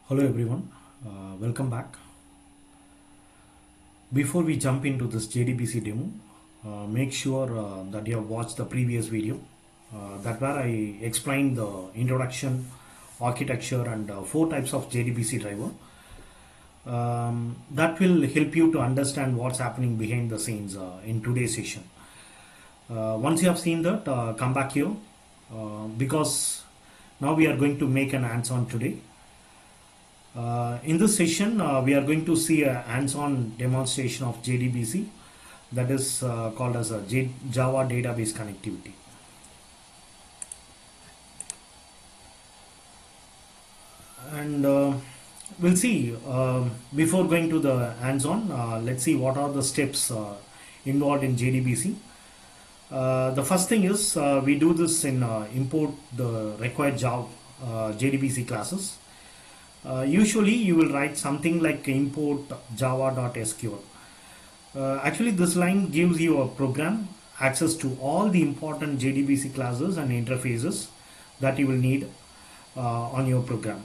Hello everyone, welcome back. Before we jump into this JDBC demo, make sure that you have watched the previous video that where I explained the introduction, architecture and 4 types of JDBC driver. That will help you to understand what's happening behind the scenes in today's session. Once you have seen that, come back here because now we are going to make an hands-on today. In this session, we are going to see a hands-on demonstration of JDBC that is called as a Java database connectivity. And we'll see, before going to the hands-on, let's see what are the steps involved in JDBC. The first thing is we do this in import the required Java JDBC classes. Usually you will write something like import java.sql. Actually this line gives you a program access to all the important JDBC classes and interfaces that you will need on your program.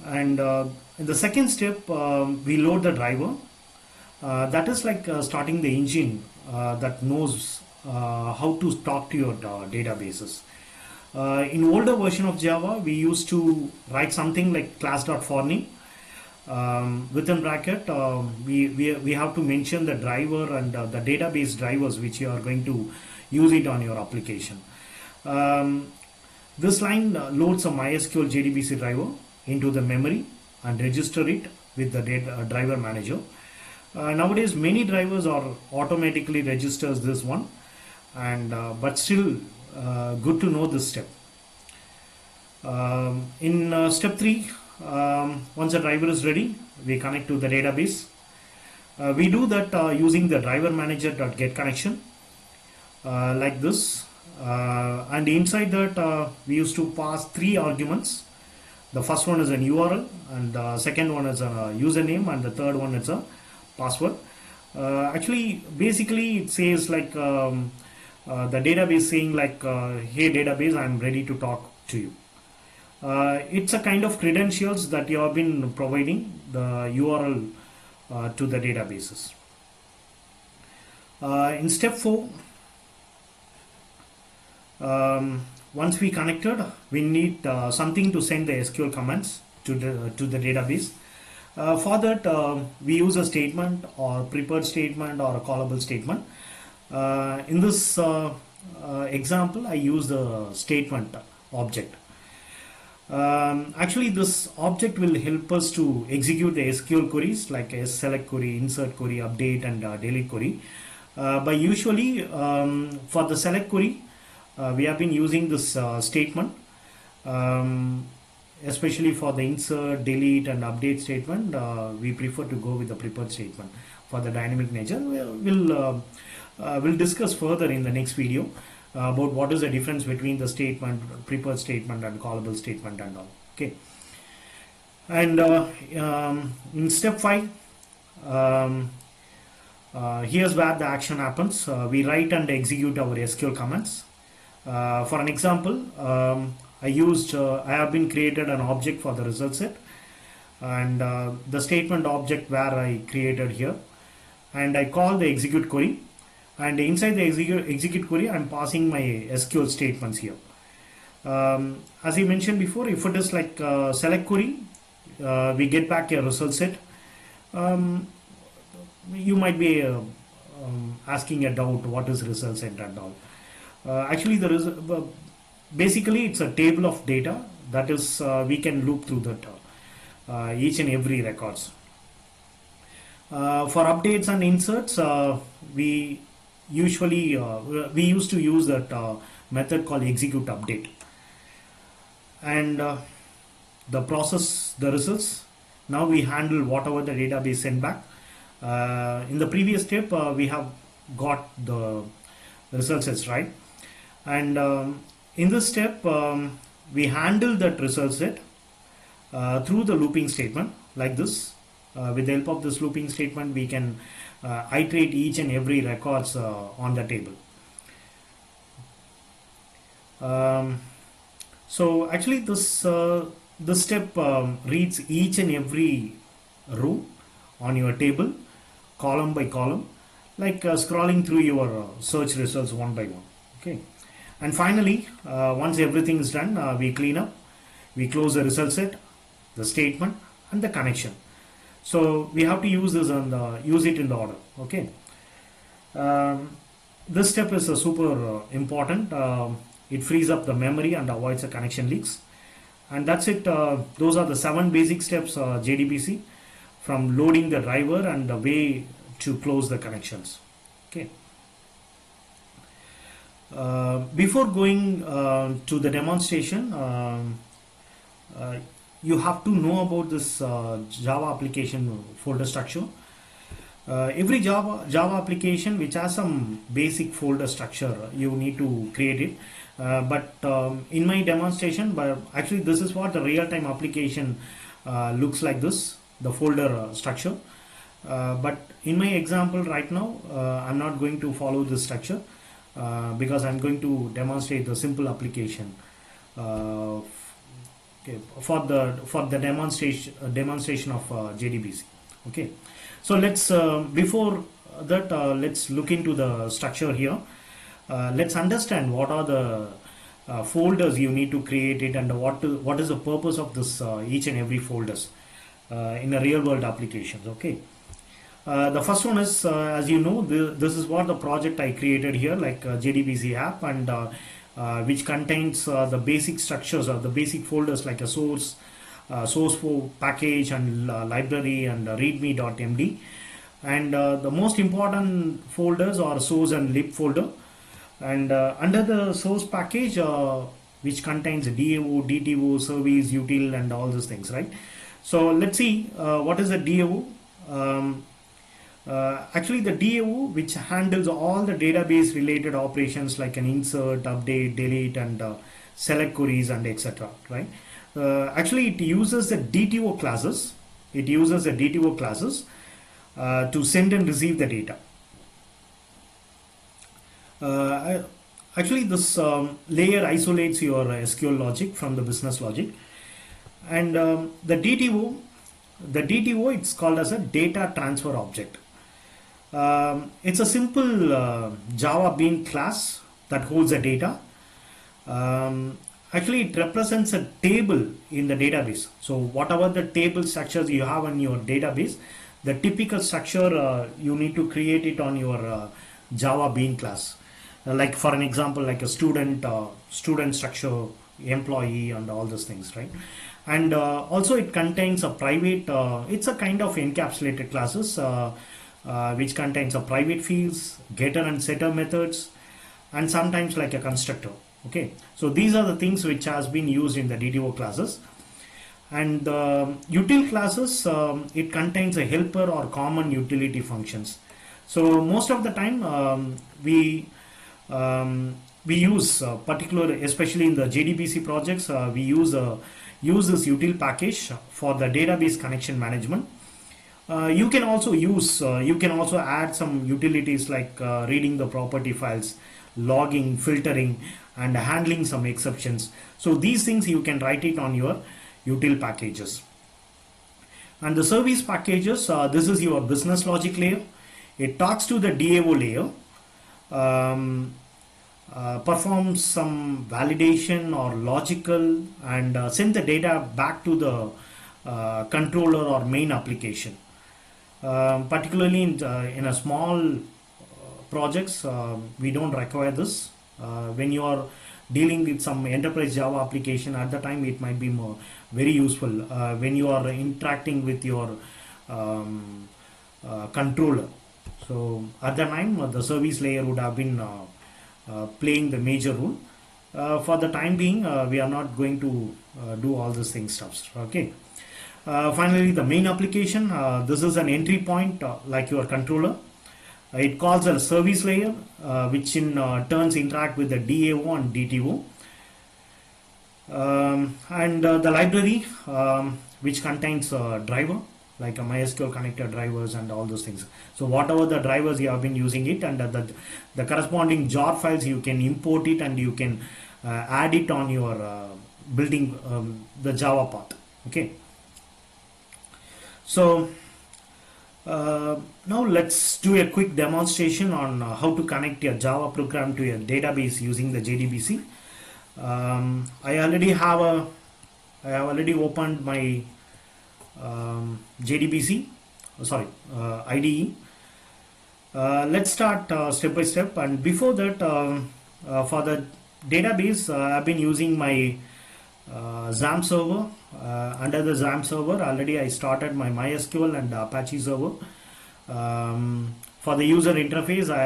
And in the second step we load the driver. That is like starting the engine that knows how to talk to your databases. In older version of Java, we used to write something like class.forName. Within bracket, we have to mention the driver and the database drivers which you are going to use it on your application. This line loads a MySQL JDBC driver into the memory and register it with the driver manager. Nowadays, many drivers are automatically registers this one, and but still. Good to know this step. In step 3, once the driver is ready, we connect to the database. We do that using the driver manager.get connection like this, and inside that we used to pass 3 arguments. The first one is an URL, and the second one is a username, and the third one is a password. Actually, basically it says like the database saying like, hey database, I'm ready to talk to you. It's a kind of credentials that you have been providing the URL to the databases. In step 4, once we connected, we need something to send the SQL commands to the database. For that, we use a statement or prepared statement or a callable statement. In this example, I use the statement object. Actually, this object will help us to execute the SQL queries like a select query, insert query, update and delete query. But usually for the select query, we have been using this statement, especially for the insert, delete and update statement. We prefer to go with the prepared statement. For the dynamic nature, we'll discuss further in the next video about what is the difference between the statement, prepared statement and callable statement and all. Okay. And in step 5, here's where the action happens. We write and execute our SQL commands. For an example, I have been created an object for the result set, and the statement object where I created here, and I call the execute query. And inside the execute query, I'm passing my SQL statements here. As I mentioned before, if it is like select query, we get back a result set. You might be asking a doubt, what is result set and all. Actually, basically it's a table of data that is we can loop through that each and every records. For updates and inserts, we used to use that method called execute update, and the process the results. Now we handle whatever the database sent back. In the previous step, we have got the result sets, right? And in this step, we handle that result set through the looping statement like this. With the help of this looping statement, we can iterate each and every records on the table. So actually this this step reads each and every row on your table, column by column, like scrolling through your search results one by one. Okay, and finally, once everything is done, we clean up, we close the result set, the statement, and the connection. So we have to use this and use it in the order. Okay. This step is super important. It frees up the memory and avoids the connection leaks. And that's it. Those are the 7 basic steps JDBC, from loading the driver and the way to close the connections. Okay. Before going to the demonstration, you have to know about this Java application folder structure. Every Java application which has some basic folder structure, you need to create it. But in my demonstration, but actually this is what the real-time application looks like, this, the folder structure. But in my example right now, I'm not going to follow this structure because I'm going to demonstrate the simple application okay, for the demonstration of JDBC. Okay, so let's before that let's look into the structure here. Let's understand what are the folders you need to create it, and what is the purpose of this each and every folders in a real world applications. Okay, the first one is as you know, this is what the project I created here, like JDBC app, and which contains the basic structures or the basic folders like a source for package and library and readme.md, and the most important folders are source and lib folder. And under the source package, which contains DAO, DTO, service, util, and all those things, right? So let's see what is the DAO. Actually, the DAO, which handles all the database related operations like an insert, update, delete, and select queries, and etc. Right? Actually, it uses the DTO classes. It uses the DTO classes to send and receive the data. Actually, this layer isolates your SQL logic from the business logic, and the DTO, it's called as a data transfer object. It's a simple Java Bean class that holds the data. Actually, it represents a table in the database. So whatever the table structures you have in your database, the typical structure you need to create it on your Java Bean class. Like for an example, like a student structure, employee, and all those things, right? And also it contains a private, it's a kind of encapsulated classes which contains a private fields, getter and setter methods, and sometimes like a constructor. Okay, so these are the things which has been used in the DTO classes. And the util classes, it contains a helper or common utility functions. So most of the time we use especially in the JDBC projects, we use this util package for the database connection management. You can also add some utilities like reading the property files, logging, filtering, and handling some exceptions. So these things you can write it on your util packages. And the service packages, this is your business logic layer. It talks to the DAO layer, performs some validation or logical, and send the data back to the controller or main application. Particularly in a small projects, we don't require this. When you are dealing with some enterprise Java application, at the time it might be very useful when you are interacting with your controller. So at the time the service layer would have been playing the major role. For the time being, we are not going to do all these things stuffs. Okay. Finally, the main application, this is an entry point like your controller. It calls a service layer which in turns interact with the DAO and DTO. And the library which contains a driver like a MySQL connector drivers and all those things. So whatever the drivers you have been using it, and the corresponding jar files, you can import it and you can add it on your building the Java part. Okay, so now let's do a quick demonstration on how to connect your Java program to your database using the JDBC. I have already opened my JDBC, IDE. Let's start step by step, and before that, for the database, I've been using my XAMPP server. Under the XAMPP server, already I started my MySQL and Apache server. For the user interface, I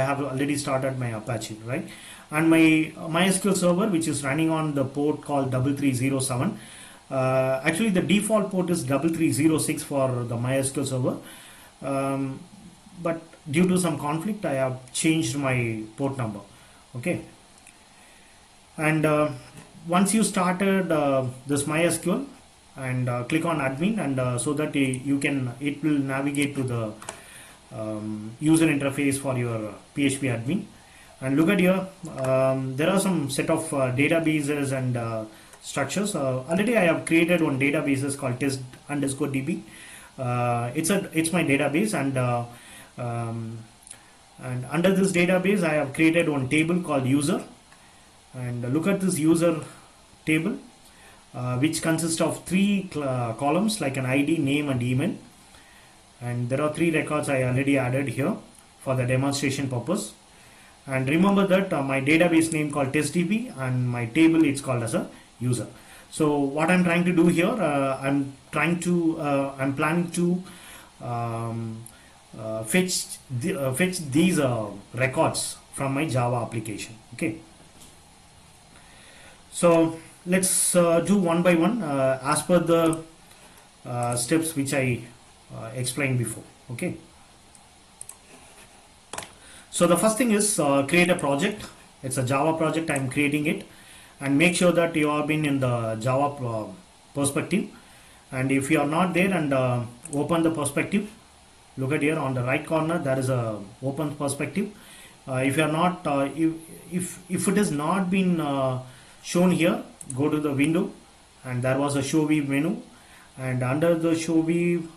have already started my Apache, right? And my MySQL server, which is running on the port called 3307. Actually, the default port is 3306 for the MySQL server. But due to some conflict, I have changed my port number. Okay. And once you started this MySQL, and click on admin, and so that it will navigate to the user interface for your PHP admin. And look at here, there are some set of databases and structures. Already I have created one databases called test_db. It's my database, and under this database I have created one table called user. And look at this user table, which consists of three columns like an ID, name, and email. And there are 3 records I already added here for the demonstration purpose. And remember that my database name called testdb, and my table it's called as a user. So what I'm trying to do here, I'm planning to fetch these records from my Java application. Okay. So let's do one by one as per the steps which I explained before. Okay. So the first thing is create a project. It's a Java project. I'm creating it, and make sure that you have been in the Java perspective. And if you are not there, and open the perspective. Look at here on the right corner, there is a open perspective. If you are not, if it has not been shown here, go to the window, and there was a show view menu, and under the show view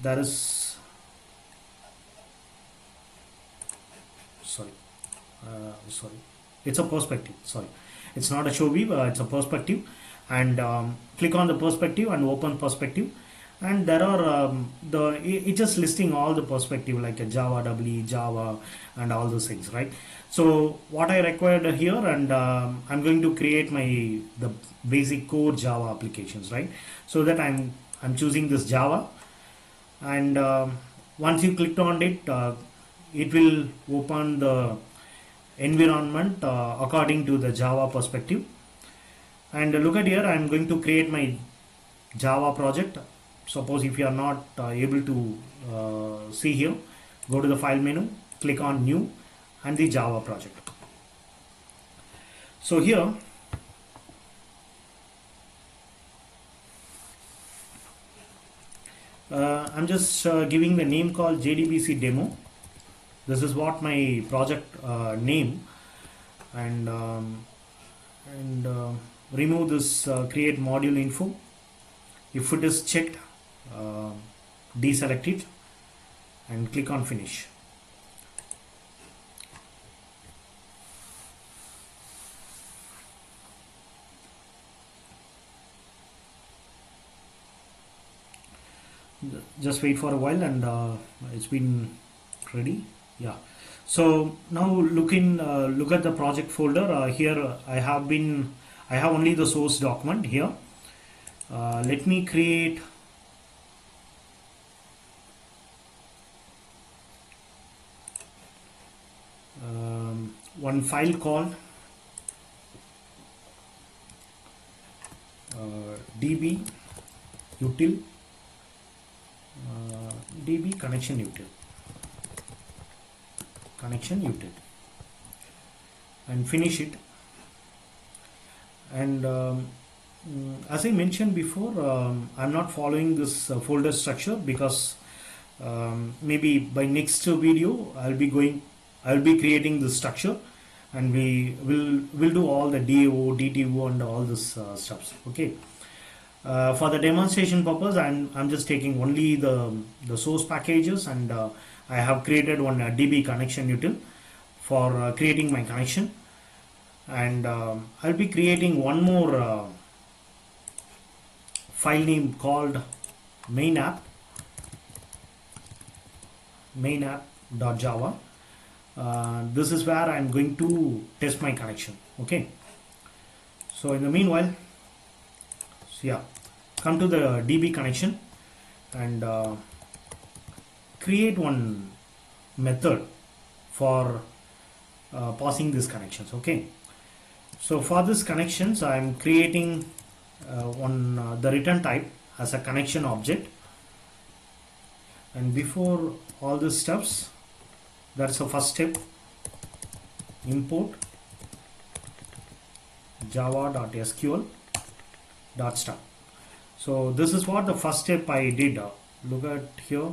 there is it's a perspective. Sorry, it's not a show view, it's a perspective. And click on the perspective and open perspective, and there are it's just listing all the perspective like a Java, WE, Java, and all those things, right? So what I required here, and I'm going to create the basic core Java applications, right? So that I'm choosing this Java, and once you clicked on it, it will open the environment according to the Java perspective. And look at here, I'm going to create my Java project. Suppose if you are not able to see here, go to the file menu, click on new, and the Java project. So here I'm just giving the name called JDBC demo. This is what my project name, and remove this create module info. If it is checked, deselect it and click on finish. Just wait for a while, and it's been ready. Yeah. So now look at the project folder. Here I have only the source document here. Let me create one file called db util db connection util, and finish it. And as I mentioned before, I'm not following this folder structure because maybe by next video I'll be creating this structure, and will do all the DAO, DTO and all this stuff. Okay. For the demonstration purpose, I'm just taking only the source packages, and I have created one DB connection util for creating my connection, and I'll be creating one more file name called main app.java. This is where I'm going to test my connection. Okay. So in the meanwhile, so yeah, come to the DB connection and create one method for passing these connections. Okay. So for these connections, I'm creating the return type as a connection object. And before all these steps, that's the first step. Import java.sql.start. So this is what the first step I did. Look at here.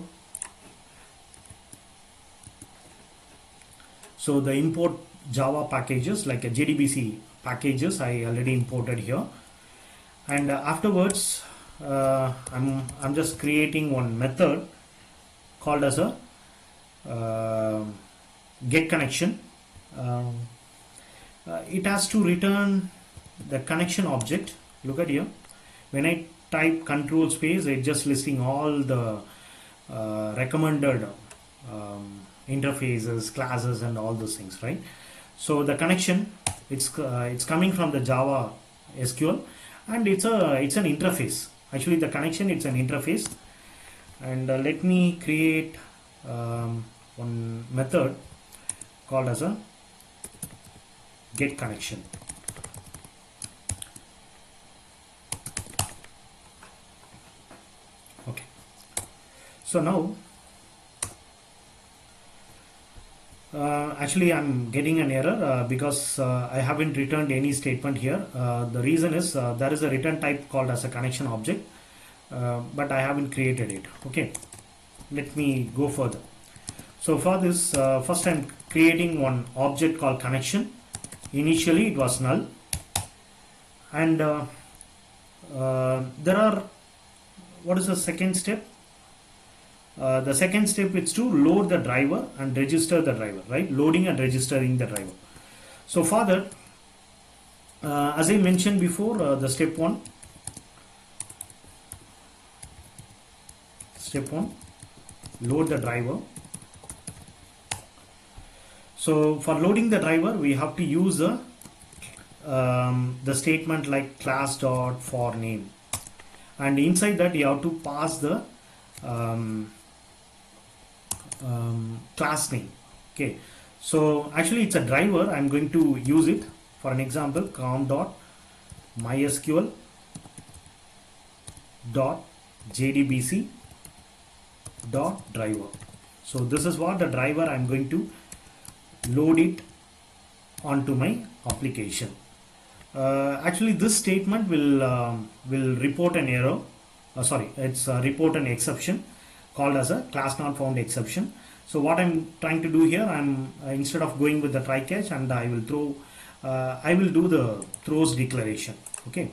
So the import Java packages like a JDBC packages I already imported here, and afterwards I'm just creating one method called as a get connection. It has to return the connection object. Look at here. When I type control space, it's just listing all the recommended interfaces, classes, and all those things, right? So the connection, it's coming from the Java SQL, and it's an interface. Actually, the connection, it's an interface. And let me create one method called as a get connection. Okay. So now actually I'm getting an error because I haven't returned any statement here. The reason is there is a return type called as a connection object, but I haven't created it. Okay, let me go further. So for this, first I'm creating one object called connection. Initially it was null, and there are, what is the second step? The second step is to load the driver and register the driver, right? Loading and registering the driver. So for that, as I mentioned before, the step one, load the driver. So for loading the driver, we have to use the statement like class.forName, and inside that you have to pass the class name. Okay, so actually it's a driver. I'm going to use it for an example. com.mysql.jdbc.driver. So this is what the driver I'm going to load it onto my application. Actually this statement will report an error. It's report an exception called as a class not found exception. So what I'm trying to do here, I'm instead of going with the try catch, and I will do the throws declaration. Okay,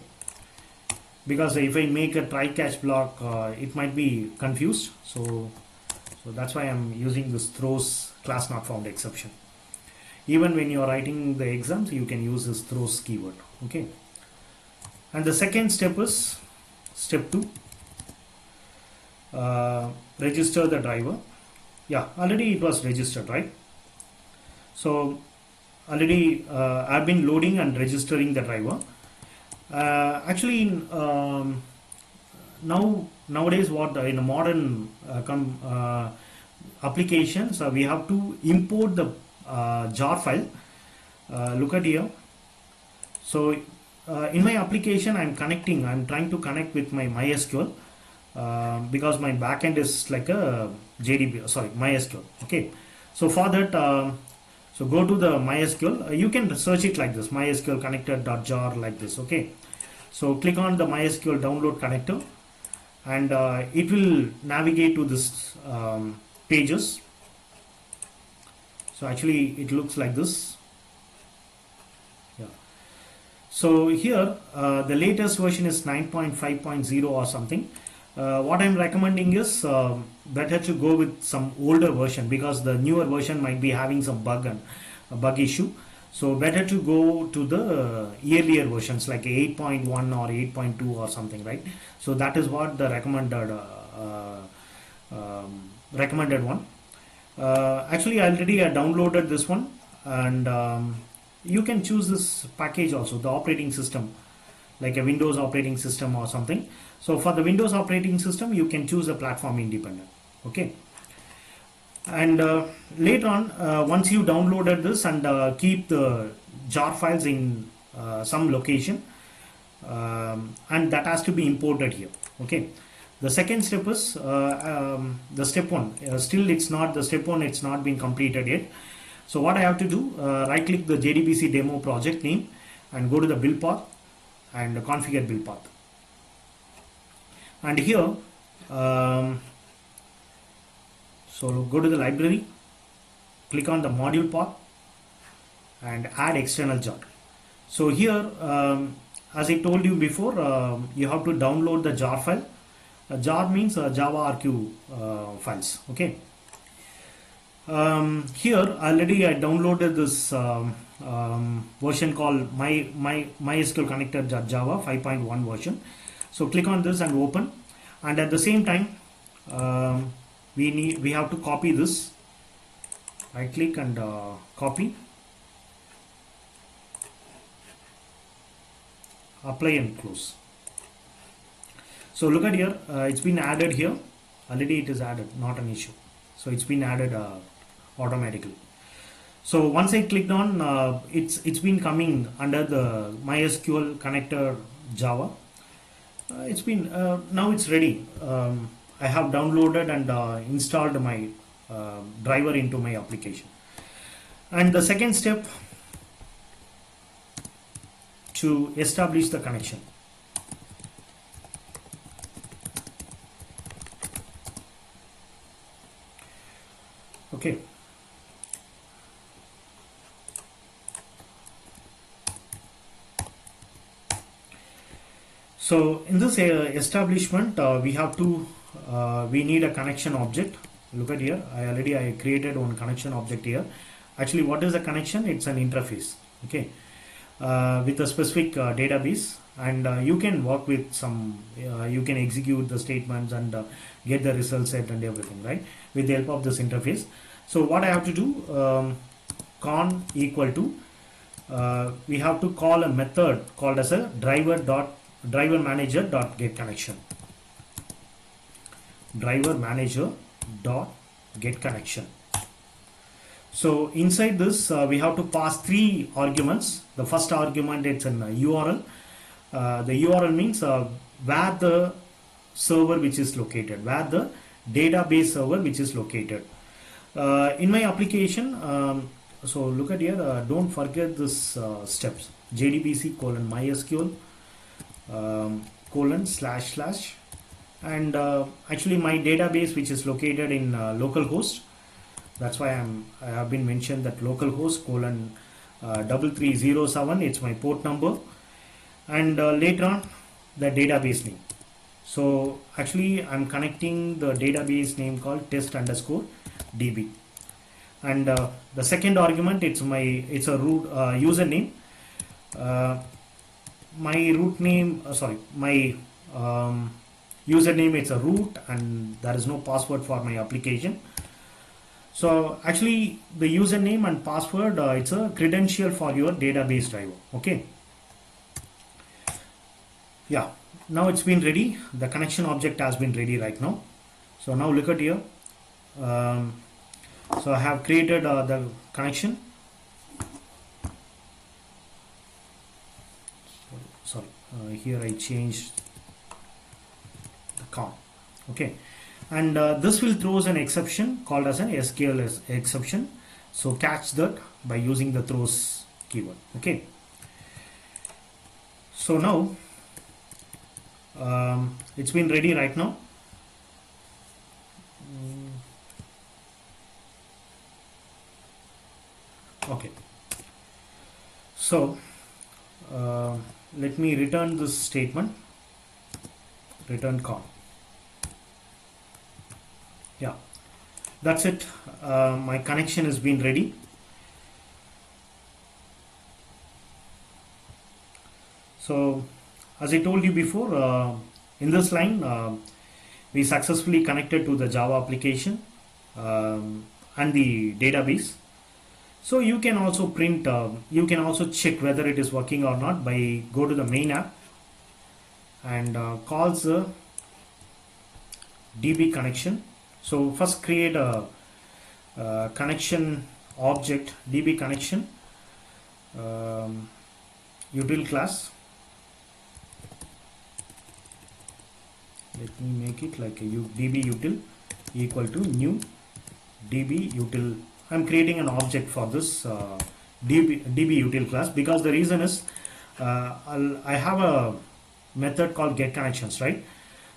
because if I make a try catch block, it might be confused. So that's why I'm using this throws class not found exception. Even when you are writing the exams, you can use this throws keyword. Okay, and the second step is step 2. Register the driver. Yeah, already it was registered, right? So already I've been loading and registering the driver. Actually nowadays what in a modern applications, we have to import the jar file. Look at here. So in my application, I'm trying to connect with my MySQL, because my backend is like a MySQL. Okay, so for that, so go to the MySQL. You can search it like this: MySQL connector.jar, like this. Okay, so click on the MySQL download connector, and it will navigate to this pages. So actually it looks like this. So here the latest version is 9.5.0 or something. What I'm recommending is better to go with some older version, because the newer version might be having some bug and a bug issue. So better to go to the earlier versions like 8.1 or 8.2 or something, right? So that is what the recommended one. Actually, already I downloaded this one, and you can choose this package also, the operating system, like a Windows operating system or something. So for the Windows operating system, you can choose a platform independent. Okay. And later on, once you downloaded this, and keep the jar files in some location, and that has to be imported here. Okay. The second step is the step one. Still, it's not the step one. It's not been completed yet. So what I have to do, right click the JDBC demo project name and go to the build path and configure build path. And here, so go to the library, click on the module path and add external jar. So here, as I told you before, you have to download the jar file. Jar means Java RQ files. Okay. Here already I downloaded this version called MySQL connector.java 5.1 version. So click on this and open, and at the same time we have to copy this. Right click and copy, apply and close. So look at here, it's been added here. Already it is added, not an issue. So it's been added automatically. So once I clicked on, it's been coming under the MySQL connector Java. It's been now it's ready. I have downloaded and installed my driver into my application. And the second step, to establish the connection. Okay. So in this establishment, we have to we need a connection object. Look at here. I created one connection object here. Actually, what is a connection? It's an interface. Okay, with a specific database, and you can work with some. You can execute the statements and get the result set and everything, right? With the help of this interface. So what I have to do, con equal to, we have to call a method called as a driver manager dot get connection. Driver manager dot get connection. So inside this, we have to pass three arguments. The first argument, it's an URL. The URL means where the server which is located, where the database server which is located. In my application, so look at here, don't forget this steps, JDBC colon MySQL colon / and actually my database which is located in localhost. That's why I have been mentioned that localhost colon 3307, it's my port number, and later on the database name. So actually I'm connecting the database name called test underscore db, and the second argument, it's a root username. My root name, my username, it's a root, and there is no password for my application. So actually the username and password, it's a credential for your database driver. Okay. Yeah, now it's been ready. The connection object has been ready right now. So now look at here. So I have created the connection. Sorry, here I changed the con. Okay, and this will throws an exception called as an SQL exception. So catch that by using the throws keyword. Okay. So now it's been ready right now. Okay. So let me return this statement, return con. Yeah, that's it. My connection has been ready. So as I told you before, in this line we successfully connected to the Java application and the database. So you can also print, you can also check whether it is working or not by go to the main app and calls the DB connection. So first create a connection object, DB connection util class. Let me make it like a DB util equal to new DB util. I'm creating an object for this DB util class because the reason is I have a method called get connections, right?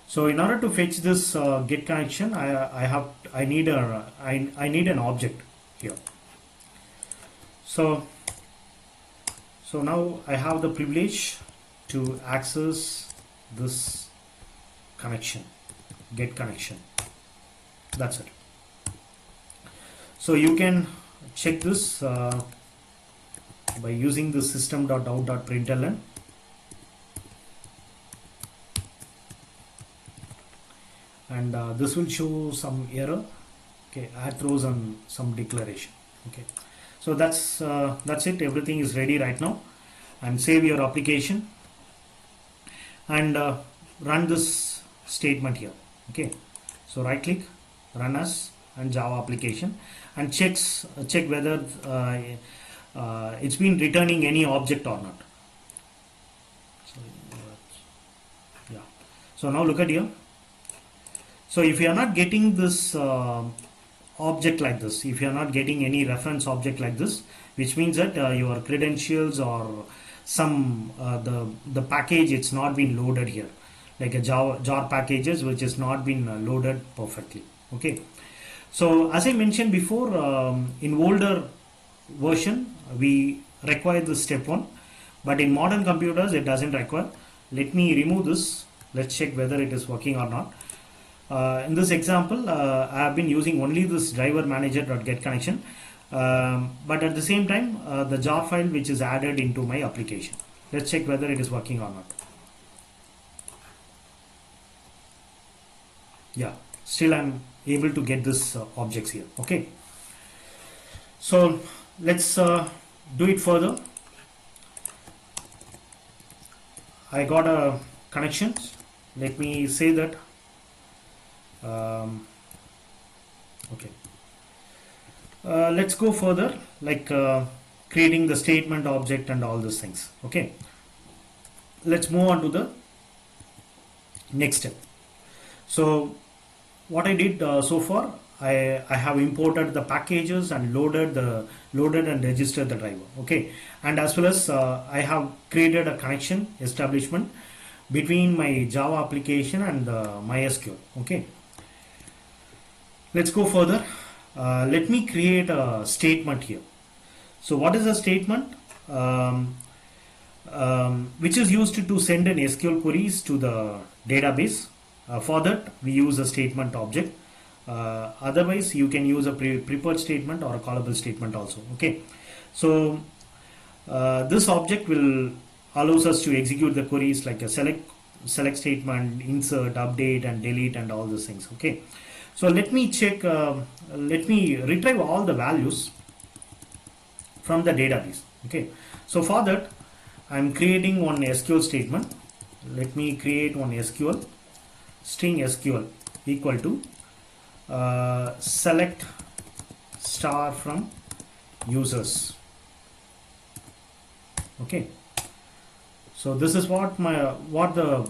So in order to fetch this get connection, I need an object here. So now I have the privilege to access this connection, get connection. That's it. So you can check this by using the system.out.println. And this will show some error. Okay, add throws and some declaration. Okay, so that's it. Everything is ready right now. And save your application and run this statement here. Okay, so right click, run as and Java application, and check whether it's been returning any object or not. So, yeah. So now look at here. So if you are not getting this object like this, if you are not getting any reference object like this, which means that your credentials or some the package, it's not been loaded here, like a jar packages which is not been loaded perfectly. Okay, so as I mentioned before, in older version we require this step 1, but in modern computers it doesn't require. Let me remove this. Let's check whether it is working or not. In this example, I have been using only this driver manager.get connection, but at the same time the jar file which is added into my application. Let's check whether it is working or not. Yeah, still I'm able to get this objects here. Okay, so let's do it further. I got a connection. Let me say that. Okay, let's go further, like creating the statement object and all these things. Okay, let's move on to the next step. So what I did so far, I have imported the packages and loaded and registered the driver. Okay, and as well as I have created a connection establishment between my Java application and MySQL. Okay, let's go further. Let me create a statement here. So what is a statement? Which is used to send an SQL queries to the database. For that we use a statement object. Otherwise you can use a prepared statement or a callable statement also. Okay, so this object will allows us to execute the queries like a select statement, insert, update and delete and all those things. Okay, so let me check, let me retrieve all the values from the database. Okay, so for that I'm creating one SQL statement. Let me create one SQL string SQL equal to select star from users. Okay, so this is what the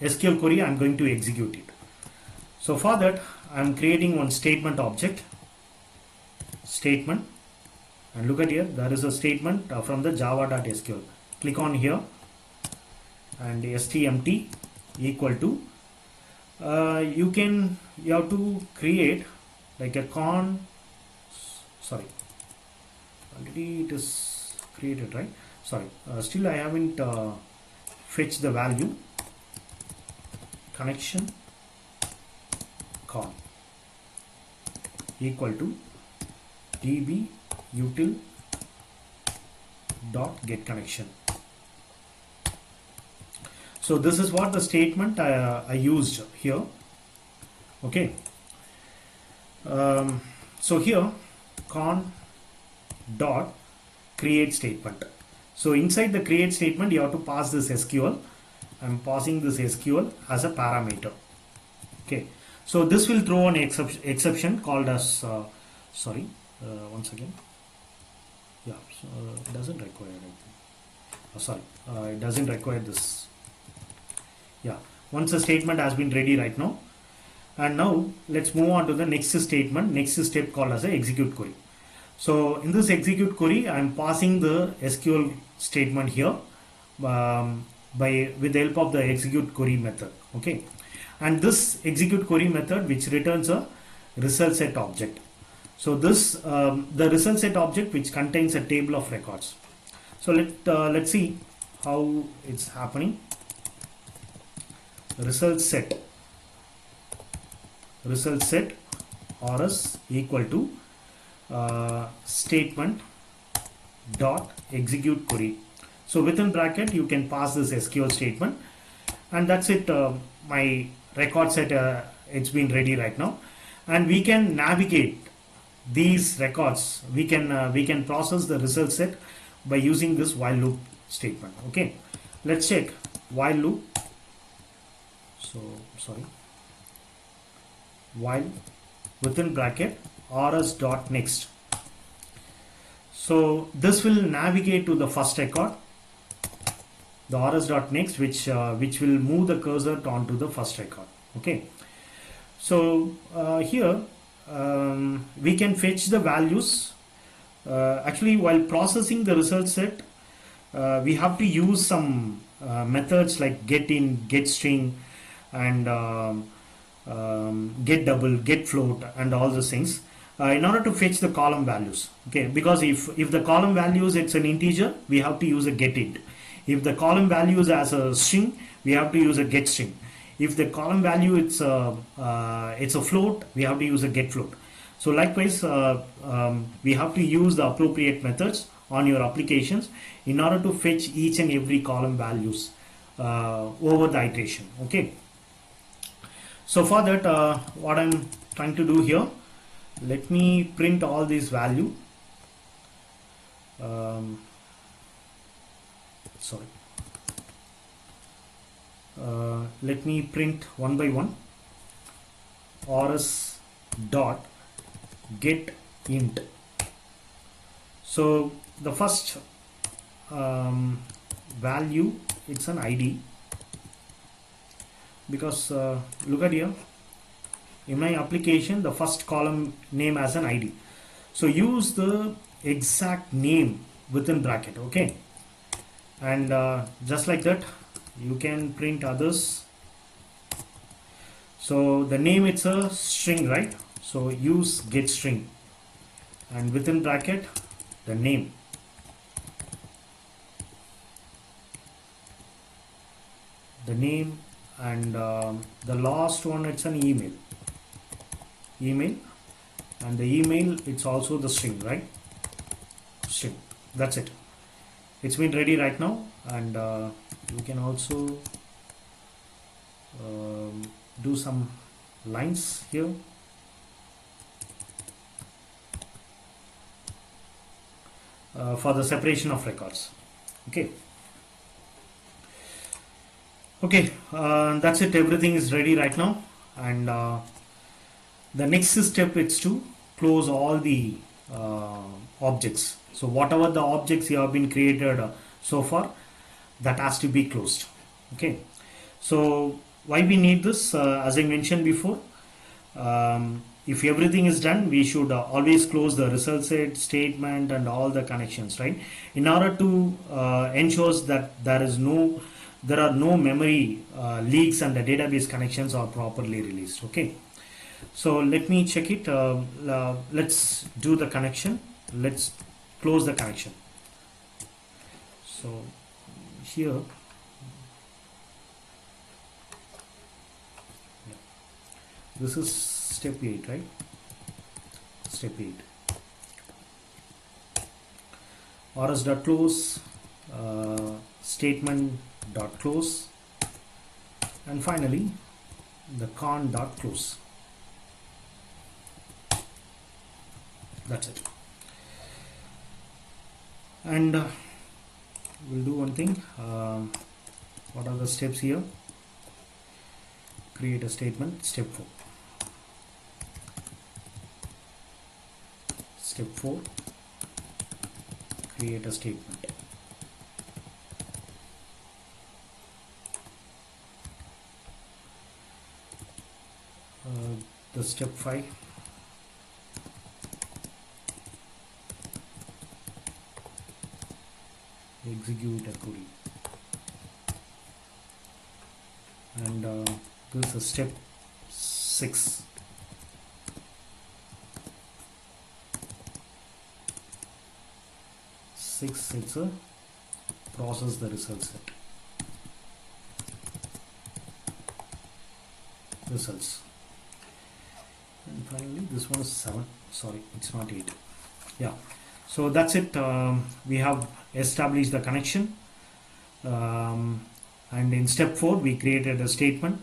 SQL query I'm going to execute it. So for that I'm creating one statement object, statement, and look at here, there is a statement from the java.sql. Click on here and stmt equal to you have to create like a already it is created, right? still I haven't fetched the value. Connection con equal to db util dot get connection. So this is what the statement I used here. Okay. So here con dot create statement. So inside the create statement you have to pass this SQL. I'm passing this SQL as a parameter. Okay. So this will throw an exception called as once again. Yeah. So it doesn't require anything. It doesn't require this. Yeah. Once the statement has been ready right now. And now let's move on to the next statement, next step called as a execute query. So in this execute query, I'm passing the SQL statement here with the help of the execute query method. Okay, and this execute query method which returns a result set object. So this the result set object which contains a table of records. So let's see how it's happening. Result set rs equal to statement dot execute query. So within bracket you can pass this SQL statement, and that's it. My record set it's been ready right now, and we can navigate these records. We can process the result set by using this while loop statement. Okay, let's check while loop. So while within bracket rs dot next. So this will navigate to the first record, the rs dot next, which will move the cursor onto the first record. Okay. So here we can fetch the values. Actually, while processing the result set, we have to use some methods like get in, get string, and get double, get float, and all those things in order to fetch the column values. Okay, because if the column values it's an integer, we have to use a get int. If the column values as a string, we have to use a get string. If the column value it's a float, we have to use a get float. So likewise, we have to use the appropriate methods on your applications in order to fetch each and every column values over the iteration. Okay. So for that, what I'm trying to do here, let me print all these value. Let me print one by one. rs dot get int. So the first value, it's an ID, because look at here, in my application the first column name as an ID. So use the exact name within bracket. Okay, and just like that you can print others. So the name, it's a string, right? So use get string, and within bracket the name. And the last one, it's an email, and the email, it's also the string, right? String. That's it. It's been ready right now, and you can also do some lines here. For the separation of records. Okay. Okay, that's it. Everything is ready right now, and the next step is to close all the objects. So whatever the objects you have been created so far, that has to be closed. Okay, so why we need this? As I mentioned before, if everything is done, we should always close the result set, statement, and all the connections, right? In order to ensure that there are no memory leaks and the database connections are properly released. Okay, so let me check it. Let's do the connection. Let's close the connection. So here, this is step 8, right? Step 8. rs.close, statement.close, and finally the con.close. That's it. And we'll do one thing. What are the steps here? Create a statement. Step 4. Step 4. Create a statement. The step 5. Execute a query. And this is step 6. It's a process the result set. Results. And finally this one is 7. Sorry, it's not 8. Yeah. So that's it. We have established the connection. And in step 4 we created a statement,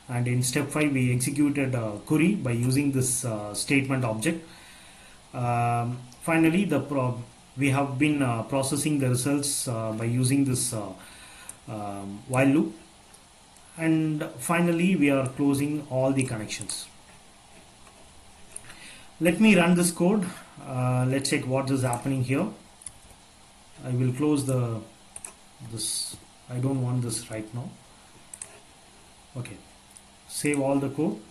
and in step 5 we executed a query by using this statement object. Finally we have been processing the results by using this while loop, and finally we are closing all the connections. Let me run this code. Let's check what is happening here. I will close this. I don't want this right now. Okay, save all the code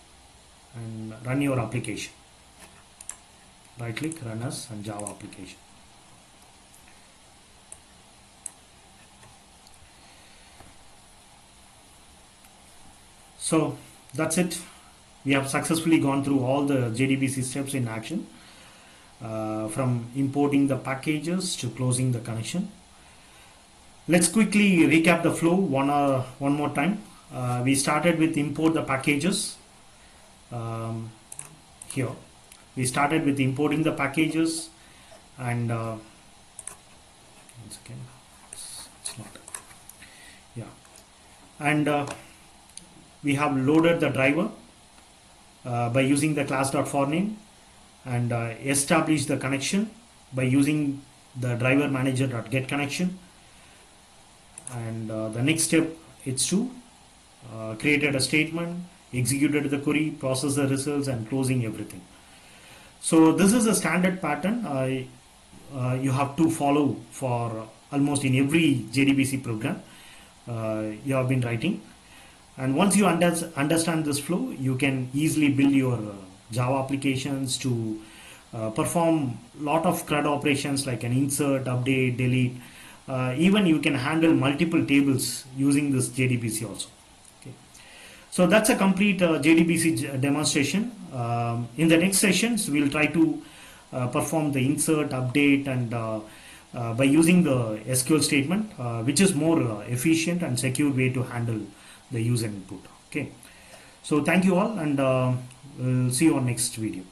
and run your application. Right click, run as, and Java application. So that's it. We have successfully gone through all the JDBC steps in action, from importing the packages to closing the connection. Let's quickly recap the flow one more time. We started with import the packages. Here we started with importing the packages, and once again it's not, yeah, and we have loaded the driver by using the class.forName, and established the connection by using the driver manager.getConnection. And the next step is to created a statement, executed the query, process the results, and closing everything. So this is a standard pattern you have to follow for almost in every JDBC program you have been writing. And once you understand this flow, you can easily build your Java applications to perform lot of CRUD operations like an insert, update, delete. Even you can handle multiple tables using this JDBC also. Okay. So that's a complete JDBC demonstration. In the next sessions, we'll try to perform the insert, update, and by using the SQL statement, which is more efficient and secure way to handle the user input. Okay. So thank you all, and we'll see you on next video.